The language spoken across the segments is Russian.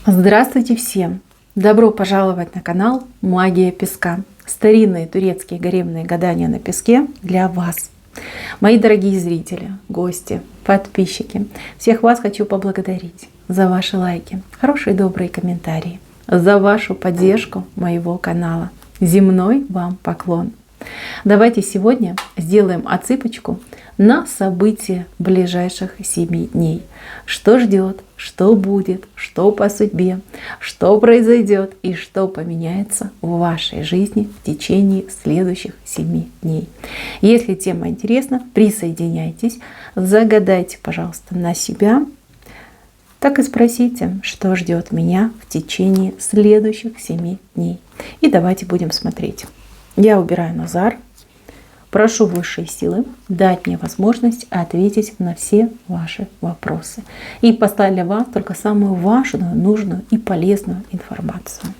Здравствуйте всем! Добро пожаловать на канал Магия Песка. Старинные турецкие гаремные гадания на песке для вас. Мои дорогие зрители, гости, подписчики, всех вас хочу поблагодарить за ваши лайки, хорошие добрые комментарии, за вашу поддержку моего канала. Земной вам поклон! Давайте сегодня сделаем отсыпочку на события ближайших 7 дней. Что ждет, что будет, что по судьбе, что произойдет и что поменяется в вашей жизни в течение следующих 7 дней. Если тема интересна, присоединяйтесь, загадайте, пожалуйста, на себя, так и спросите, что ждет меня в течение следующих 7 дней. И давайте будем смотреть. Я убираю Назар. Прошу высшие силы дать мне возможность ответить на все ваши вопросы. И поставить для вас только самую важную, нужную и полезную информацию.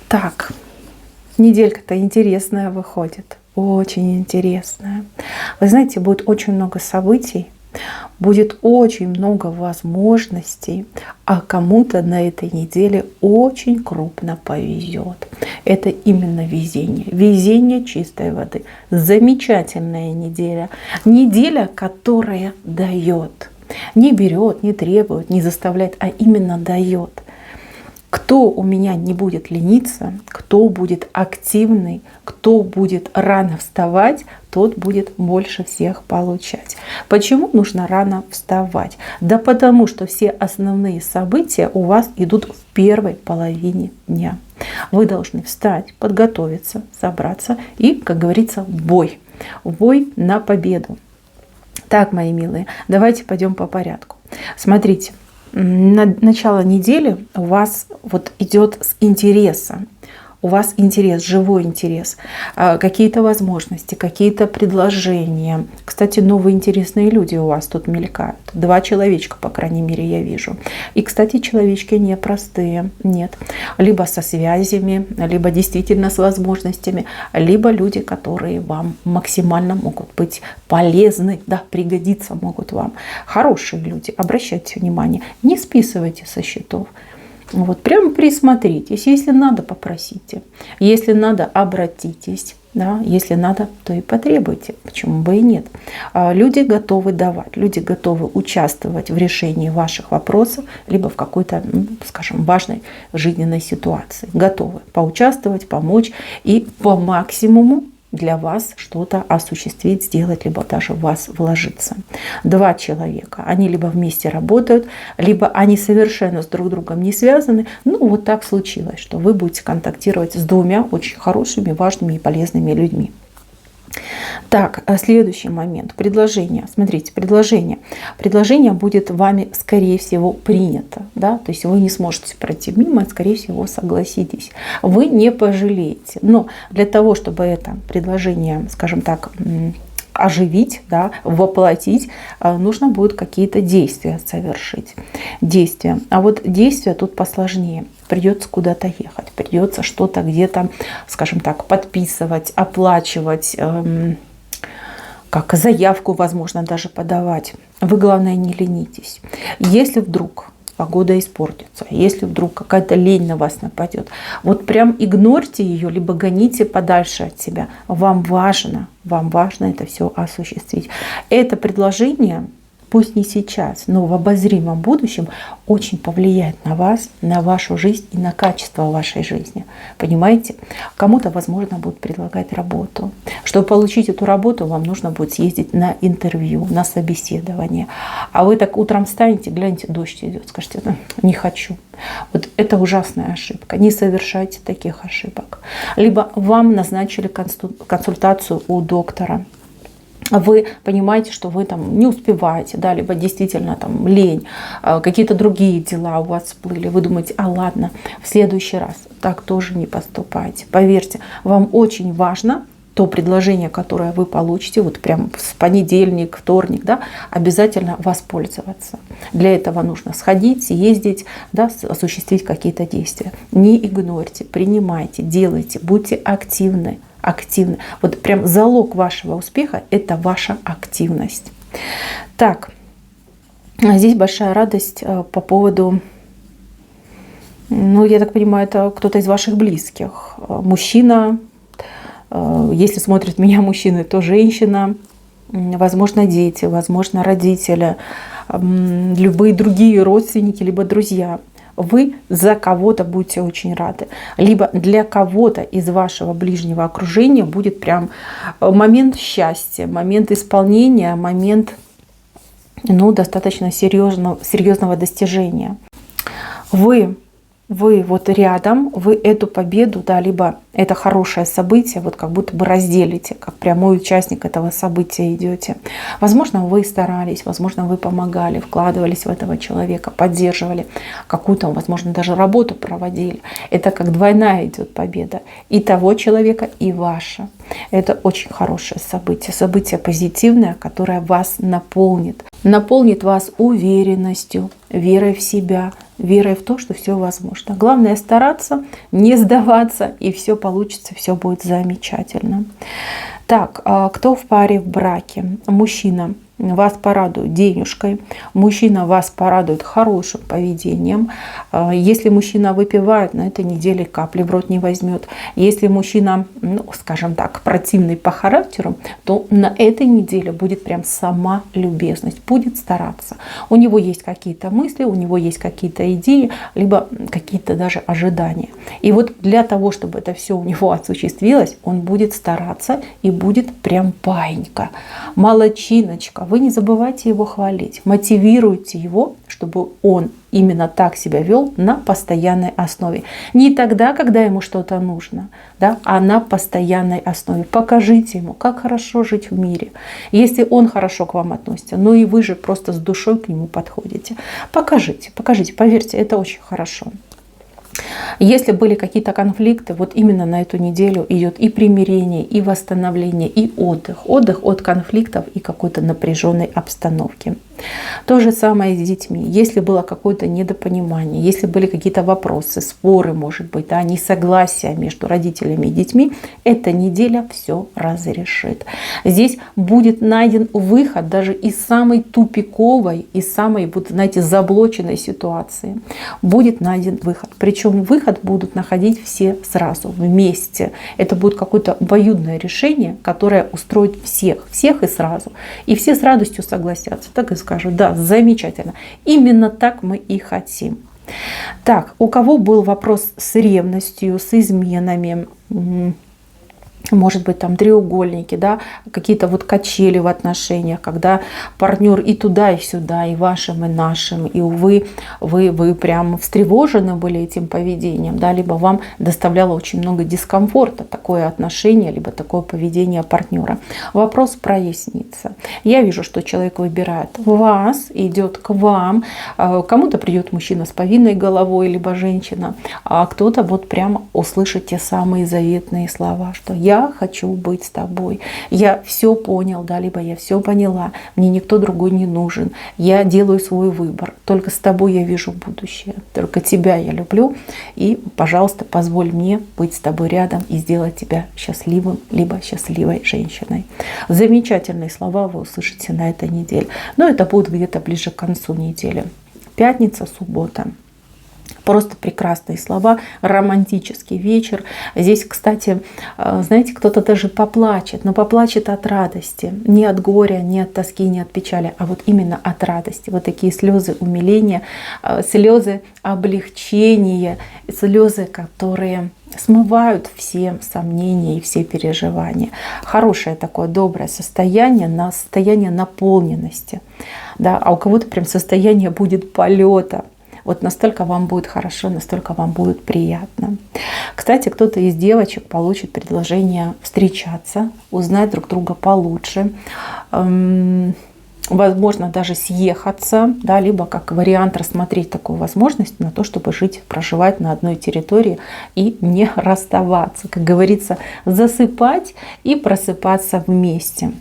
Так, неделька-то интересная выходит. Очень интересная. Вы знаете, будет очень много событий, будет очень много возможностей, а кому-то на этой неделе очень крупно повезет. Это именно везение. Везение чистой воды. Замечательная неделя. Неделя, которая дает. Не берет, не требует, не заставляет, а именно дает. Кто у меня не будет лениться, кто будет активный, кто будет рано вставать, тот будет больше всех получать. Почему нужно рано вставать? Да потому что все основные события у вас идут в первой половине дня. Вы должны встать, подготовиться, собраться и, как говорится, в бой. В бой на победу. Так, мои милые, давайте пойдем по порядку. Смотрите. Начало недели у вас вот идет с интереса. У вас интерес, живой интерес, какие-то возможности, какие-то предложения. Кстати, новые интересные люди у вас тут мелькают. 2 человечка, по крайней мере, я вижу. И, кстати, человечки непростые, нет. Либо со связями, либо действительно с возможностями, либо люди, которые вам максимально могут быть полезны, да, пригодиться могут вам. Хорошие люди, обращайте внимание, не списывайте со счетов. Вот, прямо присмотритесь, если надо, попросите, если надо, обратитесь, да? Если надо, то и потребуйте, почему бы и нет. Люди готовы давать, люди готовы участвовать в решении ваших вопросов, либо в какой-то, скажем, важной жизненной ситуации. Готовы поучаствовать, помочь и по максимуму для вас что-то осуществить, сделать, либо даже в вас вложиться. 2 человека, они либо вместе работают, либо они совершенно с друг другом не связаны. Ну, вот так случилось, что вы будете контактировать с 2 очень хорошими, важными и полезными людьми. Так, следующий момент. Предложение. Смотрите, предложение. Предложение будет вами, скорее всего, принято. Да? То есть вы не сможете пройти мимо, скорее всего, согласитесь. Вы не пожалеете. Но для того, чтобы это предложение, скажем так, оживить, да, воплотить, нужно будет какие-то действия совершить. Действия. А вот действия тут посложнее. Придется куда-то ехать, придется что-то где-то, скажем так, подписывать, оплачивать, как заявку, возможно, даже подавать. Вы, главное, не ленитесь. Если вдруг погода испортится, если вдруг какая-то лень на вас нападет, вот прям игнорьте ее, либо гоните подальше от себя. Вам важно это все осуществить. Это предложение, пусть не сейчас, но в обозримом будущем очень повлияет на вас, на вашу жизнь и на качество вашей жизни. Понимаете? Кому-то, возможно, будут предлагать работу. Чтобы получить эту работу, вам нужно будет съездить на интервью, на собеседование. А вы так утром встанете, гляньте, дождь идет, скажете: не хочу. Вот это ужасная ошибка. Не совершайте таких ошибок. Либо вам назначили консультацию у доктора. Вы понимаете, что вы там не успеваете, да, либо действительно там лень, какие-то другие дела у вас всплыли. Вы думаете: а ладно, в следующий раз. Так тоже не поступайте. Поверьте, вам очень важно то предложение, которое вы получите, вот прям в понедельник, вторник, да, обязательно воспользоваться. Для этого нужно сходить, съездить, да, осуществить какие-то действия. Не игнорьте, принимайте, делайте, будьте активны. Вот прям залог вашего успеха – это ваша активность. Так, здесь большая радость по поводу, ну, я так понимаю, это кто-то из ваших близких. Мужчина, если смотрят меня мужчины, то женщина, возможно, дети, возможно, родители, любые другие родственники, либо друзья. Вы за кого-то будете очень рады. Либо для кого-то из вашего ближнего окружения будет прям момент счастья, момент исполнения, момент, ну, достаточно серьезного достижения. Вы вот рядом, вы эту победу, да, либо это хорошее событие, вот как будто бы разделите, как прямой участник этого события идете. Возможно, вы старались, возможно, вы помогали, вкладывались в этого человека, поддерживали какую-то, возможно, даже работу проводили. Это как двойная идет победа и того человека, и ваша. Это очень хорошее событие позитивное, которое вас наполнит вас уверенностью, верой в себя, верой в то, что все возможно. Главное стараться, не сдаваться, и все получится, все будет замечательно. Так, кто в паре в браке? Мужчина вас порадует денежкой, мужчина вас порадует хорошим поведением. Если мужчина выпивает, на этой неделе капли в рот не возьмет. Если мужчина, ну, скажем так, противный по характеру, то на этой неделе будет прям сама любезность, будет стараться. У него есть какие-то мысли, у него есть какие-то идеи, либо какие-то даже ожидания. И вот для того, чтобы это все у него осуществилось, он будет стараться и будет прям паинька, молодчиночка. Вы не забывайте его хвалить, мотивируйте его, чтобы он именно так себя вел на постоянной основе. Не тогда, когда ему что-то нужно, да, а на постоянной основе. Покажите ему, как хорошо жить в мире. Если он хорошо к вам относится, ну и вы же просто с душой к нему подходите. Покажите, поверьте, это очень хорошо. Если были какие-то конфликты, вот именно на эту неделю идет и примирение, и восстановление, и отдых. Отдых от конфликтов и какой-то напряженной обстановки. То же самое с детьми. Если было какое-то недопонимание, если были какие-то вопросы, споры, может быть, да, несогласия между родителями и детьми, эта неделя все разрешит. Здесь будет найден выход даже из самой тупиковой, из самой, вот, знаете, заблоченной ситуации. Будет найден выход. Причем выход будут находить все сразу, вместе. Это будет какое-то обоюдное решение, которое устроит всех и сразу. И все с радостью согласятся. Так и скажут: да, замечательно. Именно так мы и хотим. Так, у кого был вопрос с ревностью, с изменами, может быть, там треугольники, да, какие-то вот качели в отношениях, когда партнер и туда, и сюда, и вашим, и нашим, и, увы, вы прям встревожены были этим поведением, да, либо вам доставляло очень много дискомфорта такое отношение, либо такое поведение партнера. Вопрос прояснится. Я вижу, что человек выбирает вас, идет к вам. Кому-то придет мужчина с повинной головой, либо женщина, а кто-то вот прямо услышит те самые заветные слова, что я хочу быть с тобой, я все понял, да, либо я все поняла, мне никто другой не нужен, я делаю свой выбор, только с тобой я вижу будущее, только тебя я люблю, и, пожалуйста, позволь мне быть с тобой рядом и сделать тебя счастливым, либо счастливой женщиной. Замечательные слова вы услышите на этой неделе, но это будет где-то ближе к концу недели. Пятница, суббота. Просто прекрасные слова, романтический вечер. Здесь, кстати, знаете, кто-то даже поплачет, но поплачет от радости. Не от горя, не от тоски, не от печали, а вот именно от радости. Вот такие слезы умиления, слезы облегчения, слезы, которые смывают все сомнения и все переживания. Хорошее такое доброе состояние, состояние наполненности. Да? А у кого-то прям состояние будет полета. Вот настолько вам будет хорошо, настолько вам будет приятно. Кстати, кто-то из девочек получит предложение встречаться, узнать друг друга получше. возможно даже съехаться, да, либо как вариант рассмотреть такую возможность на то, чтобы жить, проживать на одной территории и не расставаться. Как говорится, засыпать и просыпаться вместе.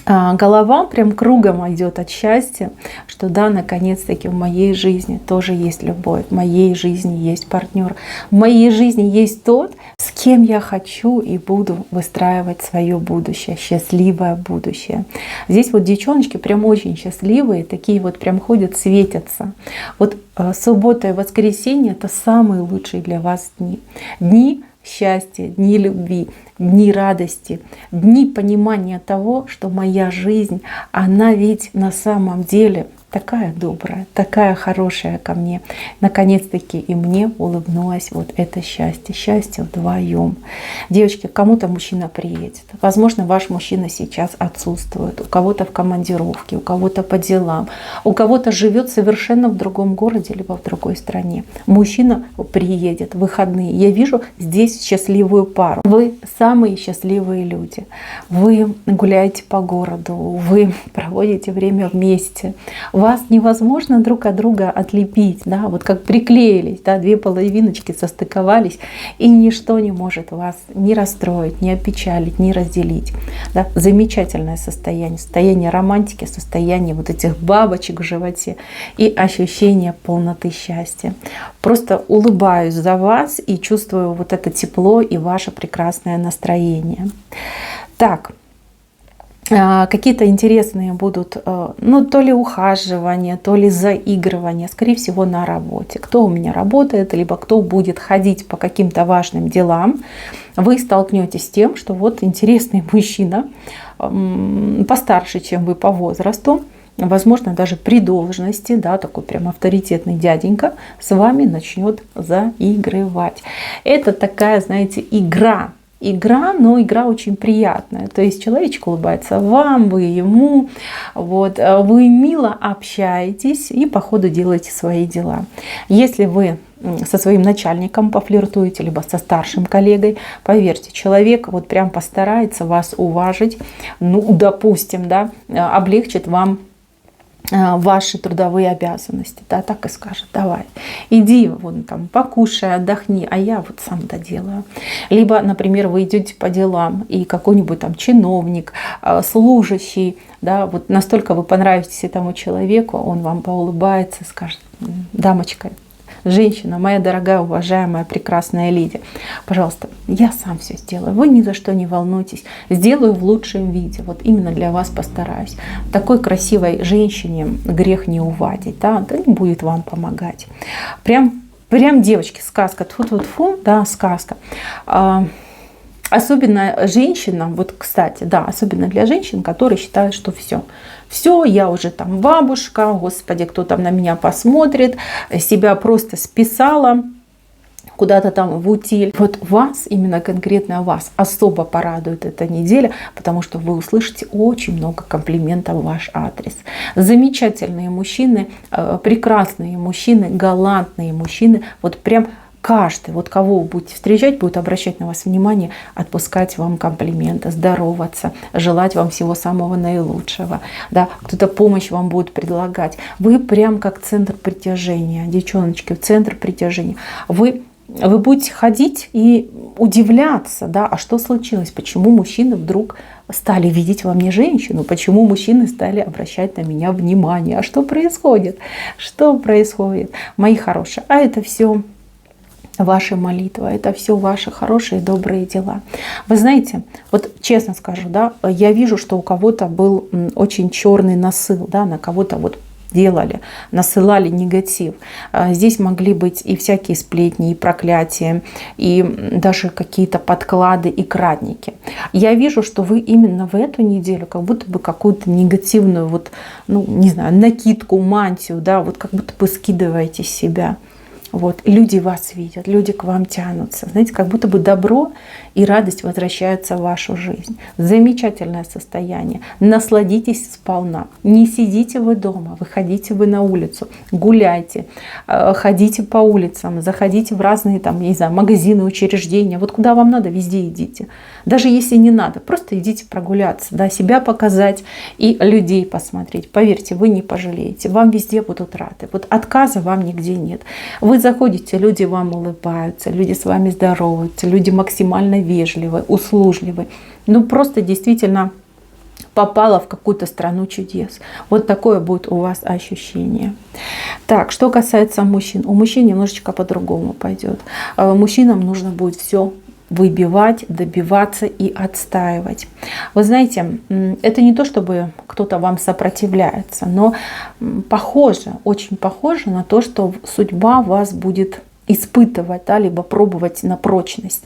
Голова прям кругом идет от счастья, что да, наконец-таки в моей жизни тоже есть любовь, в моей жизни есть партнер, в моей жизни есть тот, с кем я хочу и буду выстраивать свое будущее, счастливое будущее. Здесь вот девчоночки прям очень счастливые, такие вот прям ходят, светятся. Вот суббота и воскресенье — это самые лучшие для вас дни. Дни счастья, дни любви, дни радости, дни понимания того, что моя жизнь, она ведь на самом деле такая добрая, такая хорошая ко мне. Наконец-таки и мне улыбнулось вот это счастье. Счастье вдвоем. Девочки, кому-то мужчина приедет. Возможно, ваш мужчина сейчас отсутствует. У кого-то в командировке, у кого-то по делам. У кого-то живет совершенно в другом городе, либо в другой стране. Мужчина приедет в выходные. Я вижу здесь счастливую пару. Вы самые счастливые люди. Вы гуляете по городу, вы проводите время вместе. Вас невозможно друг от друга отлепить, да, вот как приклеились, да, две половиночки состыковались, и ничто не может вас ни расстроить, ни опечалить, ни разделить. Да. Замечательное состояние, состояние романтики, состояние вот этих бабочек в животе и ощущение полноты счастья. Просто улыбаюсь за вас и чувствую вот это тепло и ваше прекрасное настроение. Так. Какие-то интересные будут, ну, то ли ухаживания, то ли заигрывания, скорее всего, на работе. Кто у меня работает, либо кто будет ходить по каким-то важным делам, вы столкнетесь с тем, что вот интересный мужчина, постарше, чем вы по возрасту, возможно, даже при должности, да, такой прям авторитетный дяденька, с вами начнет заигрывать. Это такая, знаете, игра. Игра, но игра очень приятная. То есть человечек улыбается вам, вы ему, вот, вы мило общаетесь и по ходу делаете свои дела. Если вы со своим начальником пофлиртуете, либо со старшим коллегой, поверьте, человек вот прям постарается вас уважить, ну, допустим, да, облегчит вам ваши трудовые обязанности, да, так и скажет: давай, иди вон там покушай, отдохни, а я вот сам доделаю. Либо, например, вы идете по делам, и какой-нибудь там чиновник, служащий, да, вот настолько вы понравитесь этому человеку, он вам поулыбается, скажет: дамочка, женщина, моя дорогая, уважаемая, прекрасная леди, пожалуйста, я сам все сделаю, вы ни за что не волнуйтесь, сделаю в лучшем виде, вот именно для вас постараюсь. Такой красивой женщине грех не увадить, да, она будет вам помогать. Прям девочки, сказка, тьфу-тьфу-тьфу, да, сказка. Особенно женщинам, вот, кстати, да, особенно для женщин, которые считают, что все, я уже там бабушка, господи, кто там на меня посмотрит, себя просто списала куда-то там в утиль. Вот вас, именно конкретно вас, особо порадует эта неделя, потому что вы услышите очень много комплиментов в ваш адрес. Замечательные мужчины, прекрасные мужчины, галантные мужчины, вот прям каждый, вот кого вы будете встречать, будет обращать на вас внимание, отпускать вам комплименты, здороваться, желать вам всего самого наилучшего. Да? Кто-то помощь вам будет предлагать. Вы прям как центр притяжения, девчоночки, центр притяжения. Вы будете ходить и удивляться, да, а что случилось, почему мужчины вдруг стали видеть во мне женщину, почему мужчины стали обращать на меня внимание, а что происходит, мои хорошие, а это все ваша молитва, это все ваши хорошие добрые дела. Вы знаете, вот честно скажу, да, я вижу, что у кого-то был очень черный насыл, да, на кого-то вот насылали негатив. Здесь могли быть и всякие сплетни, и проклятия, и даже какие-то подклады и крадники. Я вижу, что вы именно в эту неделю как будто бы какую-то негативную, вот, ну, не знаю, накидку, мантию, да, вот как будто бы скидываете с себя. Вот, люди вас видят, люди к вам тянутся. Знаете, как будто бы добро и радость возвращаются в вашу жизнь. Замечательное состояние. Насладитесь сполна. Не сидите вы дома, выходите вы на улицу, гуляйте, ходите по улицам, заходите в разные там, не знаю, магазины, учреждения. Вот куда вам надо, везде идите. Даже если не надо, просто идите прогуляться, да, себя показать и людей посмотреть. Поверьте, вы не пожалеете. Вам везде будут рады. Вот отказа вам нигде нет. Вы заходите, люди вам улыбаются, люди с вами здороваются, люди максимально вежливы, услужливы. Ну просто действительно попала в какую-то страну чудес. Вот такое будет у вас ощущение. Так, что касается мужчин. У мужчин немножечко по-другому пойдет. Мужчинам нужно будет все выбивать, добиваться и отстаивать. Вы знаете, это не то, чтобы кто-то вам сопротивляется, но похоже, очень похоже на то, что судьба вас будет испытывать, да, либо пробовать на прочность.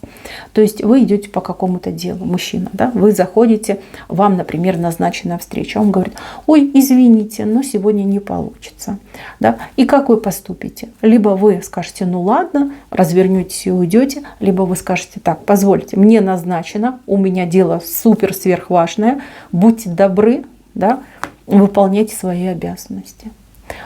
То есть вы идете по какому-то делу, мужчина, да, вы заходите, вам, например, назначена встреча, он говорит: ой, извините, но сегодня не получится. Да? И как вы поступите? Либо вы скажете: ну ладно, развернетесь и уйдете, либо вы скажете: так, позвольте, мне назначено, у меня дело супер сверхважное, будьте добры, да, выполняйте свои обязанности.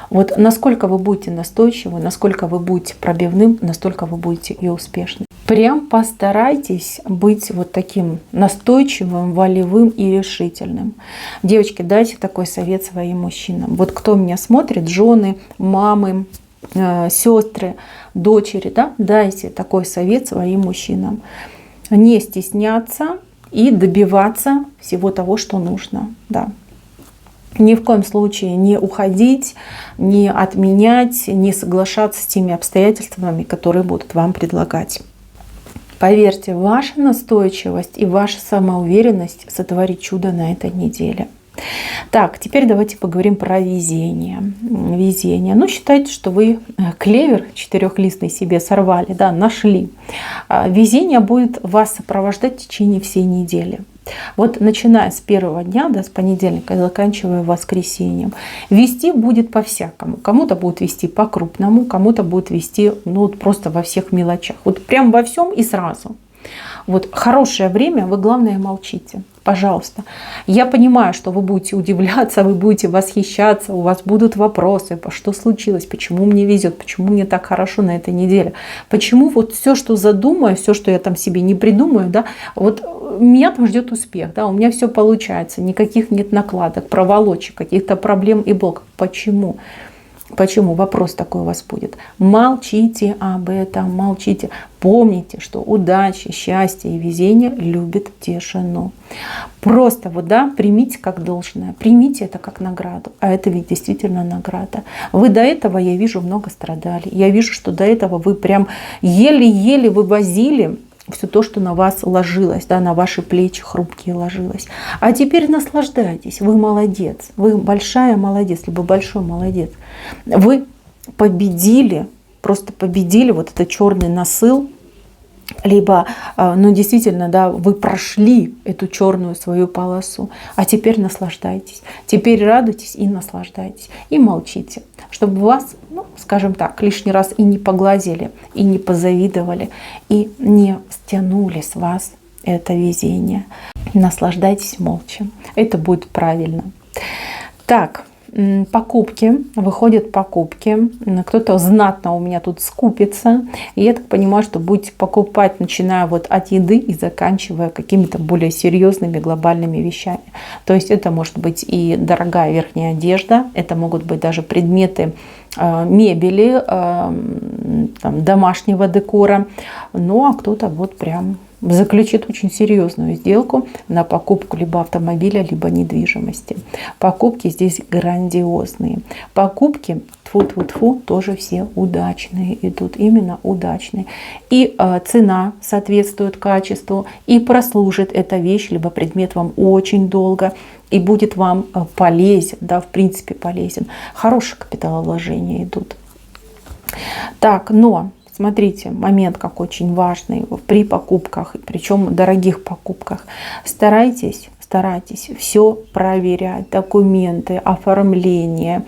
Вот насколько вы будете настойчивы, насколько вы будете пробивным, настолько вы будете и успешны. Прям постарайтесь быть вот таким настойчивым, волевым и решительным. Девочки, дайте такой совет своим мужчинам. Вот кто меня смотрит, жены, мамы, сестры, дочери, да, дайте такой совет своим мужчинам. Не стесняться и добиваться всего того, что нужно. Да. Ни в коем случае не уходить, не отменять, не соглашаться с теми обстоятельствами, которые будут вам предлагать. Поверьте, ваша настойчивость и ваша самоуверенность сотворит чудо на этой неделе. Так, теперь давайте поговорим про везение. Везение. Ну, считайте, что вы клевер четырехлистный себе сорвали, да, нашли. Везение будет вас сопровождать в течение всей недели. Вот начиная с первого дня, да, с понедельника, заканчивая воскресеньем, вести будет по-всякому. Кому-то будет вести по-крупному, кому-то будет вести, ну, просто во всех мелочах. Вот прям во всем и сразу. Вот хорошее время, вы, главное, молчите. Пожалуйста. Я понимаю, что вы будете удивляться, вы будете восхищаться, у вас будут вопросы, что случилось, почему мне везет, почему мне так хорошо на этой неделе, почему вот все, что задумаю, все, что я там себе не придумаю, да, вот меня там ждет успех, да, у меня все получается, никаких нет накладок, проволочек, каких-то проблем и блоков. Почему? Почему? Вопрос такой у вас будет. Молчите об этом, молчите. Помните, что удача, счастье и везение любят тишину. Просто вот, да, примите как должное. Примите это как награду. А это ведь действительно награда. Вы до этого, я вижу, много страдали. Я вижу, что до этого вы прям еле-еле вывозили все то, что на вас ложилось, да, на ваши плечи хрупкие ложилось. А теперь наслаждайтесь, вы молодец, вы большая молодец, либо большой молодец. Вы победили, просто победили вот этот черный насыл, либо, ну действительно, да, вы прошли эту черную свою полосу, а теперь наслаждайтесь, теперь радуйтесь и наслаждайтесь, и молчите, чтобы вас, ну, скажем так, лишний раз и не поглазили, и не позавидовали, и не стянули с вас это везение. Наслаждайтесь молча, это будет правильно. Так. Покупки, выходят покупки, кто-то знатно у меня тут скупится, и я так понимаю, что будете покупать, начиная вот от еды и заканчивая какими-то более серьезными глобальными вещами. То есть это может быть и дорогая верхняя одежда, это могут быть даже предметы мебели, там, домашнего декора, ну а кто-то вот прям заключит очень серьезную сделку на покупку либо автомобиля, либо недвижимости. Покупки здесь грандиозные. Покупки, тьфу-тьфу-тьфу, тоже все удачные идут, именно удачные. И цена соответствует качеству, и прослужит эта вещь, либо предмет вам очень долго, и будет вам полезен, да, в принципе полезен. Хорошие капиталовложения идут. Так, но смотрите, момент как очень важный при покупках, причем дорогих покупках. Старайтесь старайтесь все проверять, документы, оформление,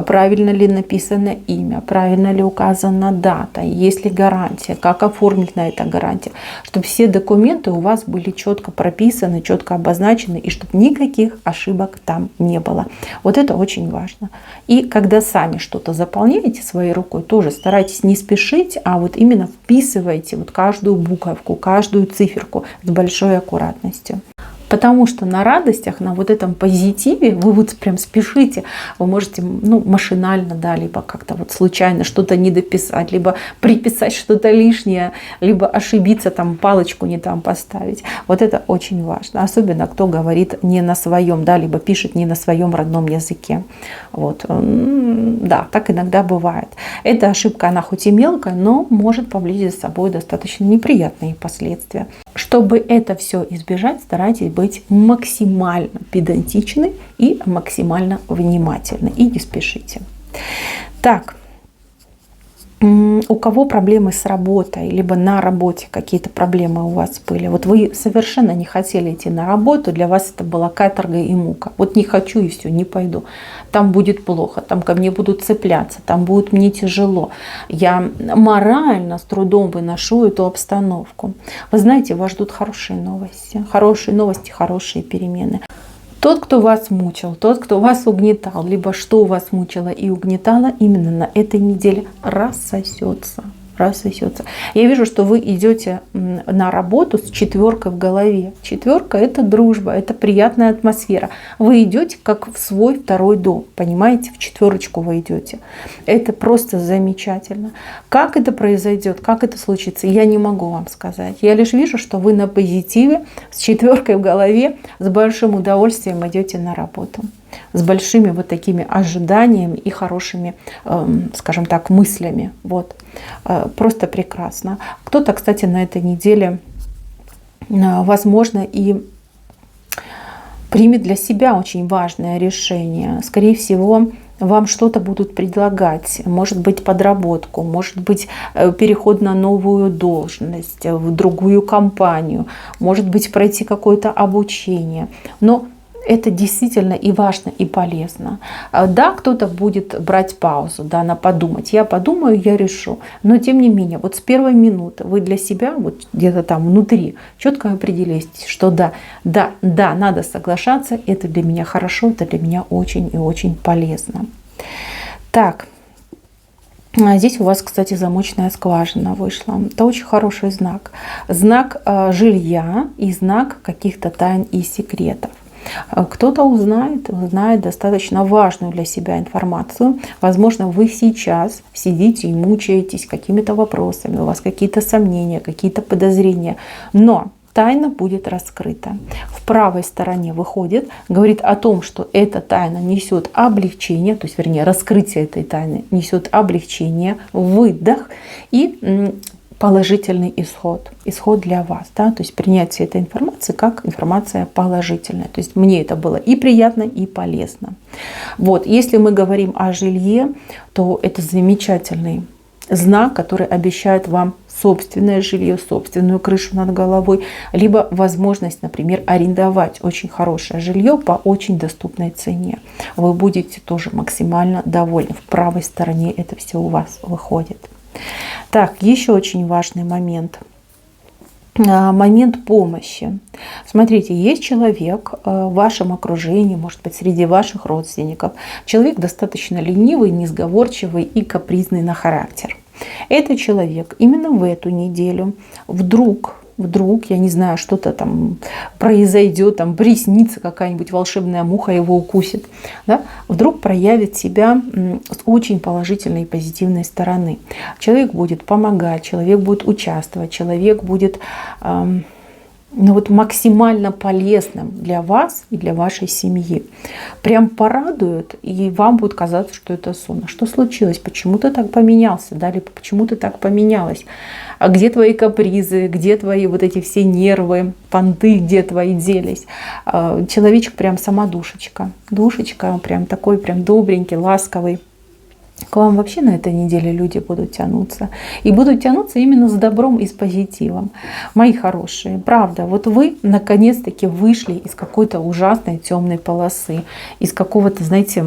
правильно ли написано имя, правильно ли указана дата, есть ли гарантия, как оформить на это гарантию, чтобы все документы у вас были четко прописаны, четко обозначены, и чтобы никаких ошибок там не было. Вот это очень важно. И когда сами что-то заполняете своей рукой, тоже старайтесь не спешить, а вот именно вписывайте вот каждую буковку, каждую циферку с большой аккуратностью. Потому что на радостях, на вот этом позитиве вы вот прям спешите, вы можете машинально, да, либо как-то вот случайно что-то не дописать, либо приписать что-то лишнее, либо ошибиться, там палочку не там поставить. Вот это очень важно. Особенно кто говорит не на своем, да, либо пишет не на своем родном языке. Вот. Да, так иногда бывает. Эта ошибка, она хоть и мелкая, но может повлечь за собой достаточно неприятные последствия. Чтобы это все избежать, старайтесь быть максимально педантичны и максимально внимательны. И не спешите. Так, у кого проблемы с работой, либо на работе какие-то проблемы у вас были. Вот вы совершенно не хотели идти на работу, для вас это была каторга и мука. Вот не хочу и все, не пойду. Там будет плохо, там ко мне будут цепляться, там будет мне тяжело. Я морально с трудом выношу эту обстановку. Вы знаете, вас ждут хорошие новости, хорошие перемены. Тот, кто вас мучил, тот, кто вас угнетал, либо что вас мучило и угнетало, именно на этой неделе рассосется. Я вижу, что вы идете на работу с 4 в голове. 4 – это дружба, это приятная атмосфера. Вы идете как в свой второй дом, понимаете? В 4 вы идете. Это просто замечательно. Как это произойдет, как это случится, я не могу вам сказать. Я лишь вижу, что вы на позитиве, с 4 в голове, с большим удовольствием идете на работу. С большими вот такими ожиданиями и хорошими, скажем так, мыслями. Вот. Просто прекрасно. Кто-то, кстати, на этой неделе, возможно, и примет для себя очень важное решение. Скорее всего, вам что-то будут предлагать, может быть, подработку, может быть, переход на новую должность, в другую компанию, может быть, пройти какое-то обучение. Но это действительно и важно, и полезно. Да, кто-то будет брать паузу, да, на подумать. Я подумаю, я решу. Но тем не менее, вот с первой минуты вы для себя, вот где-то там внутри, четко определитесь, что да, надо соглашаться, это для меня хорошо, это для меня очень и очень полезно. Так. Здесь у вас, кстати, замочная скважина вышла. Это очень хороший знак. Знак жилья и знак каких-то тайн и секретов. Кто-то узнает достаточно важную для себя информацию. Возможно, вы сейчас сидите и мучаетесь какими-то вопросами, у вас какие-то сомнения, какие-то подозрения. Но тайна будет раскрыта. В правой стороне выходит, говорит о том, что эта тайна несет облегчение, то есть, вернее, раскрытие этой тайны несет облегчение, выдох и положительный исход для вас, да, то есть принятие этой информации как информация положительная, то есть мне это было и приятно, и полезно. Вот, если мы говорим о жилье, то это замечательный знак, который обещает вам собственное жилье, собственную крышу над головой, либо возможность, например, арендовать очень хорошее жилье по очень доступной цене. Вы будете тоже максимально довольны. В правой стороне это все у вас выходит. Так, еще очень важный момент. Момент помощи. Смотрите, есть человек в вашем окружении, может быть, среди ваших родственников. Человек достаточно ленивый, несговорчивый и капризный на характер. Этот человек именно в эту неделю вдруг, я не знаю, что-то там произойдет, там приснится какая-нибудь волшебная муха, его укусит, да, вдруг проявит себя с очень положительной и позитивной стороны. Человек будет помогать, человек будет участвовать, человек будет максимально полезным для вас и для вашей семьи. Прям порадует, и вам будет казаться, что это сон. А что случилось? Почему ты так поменялся? Да, либо почему ты так поменялась? А где твои капризы? Где твои вот эти все нервы, понты, где твои делись? Человечек прям сама душечка. Душечка прям такой, прям добренький, ласковый. К вам вообще на этой неделе люди будут тянуться. И будут тянуться именно с добром и с позитивом. Мои хорошие, правда, вот вы наконец-таки вышли из какой-то ужасной темной полосы, из какого-то, знаете,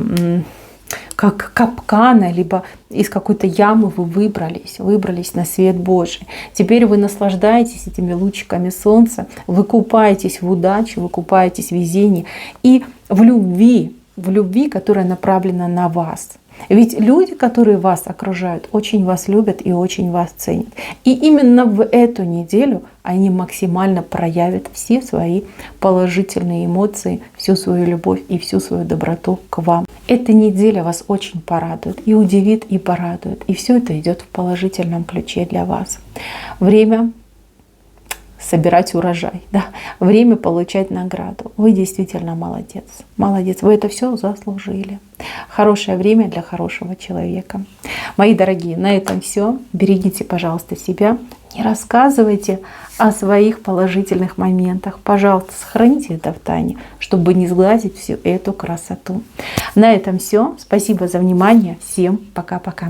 как капкана, либо из какой-то ямы вы выбрались на свет Божий. Теперь вы наслаждаетесь этими лучиками солнца, вы купаетесь в удаче, вы купаетесь в везении и в любви, которая направлена на вас. Ведь люди, которые вас окружают, очень вас любят и очень вас ценят. И именно в эту неделю они максимально проявят все свои положительные эмоции, всю свою любовь и всю свою доброту к вам. Эта неделя вас очень порадует, и удивит, и порадует. И все это идет в положительном ключе для вас. Время собирать урожай, да, время получать награду. Вы действительно молодец. Молодец, вы это все заслужили. Хорошее время для хорошего человека. Мои дорогие, на этом все. Берегите, пожалуйста, себя. Не рассказывайте о своих положительных моментах. Пожалуйста, сохраните это в тайне, чтобы не сглазить всю эту красоту. На этом все. Спасибо за внимание. Всем пока-пока.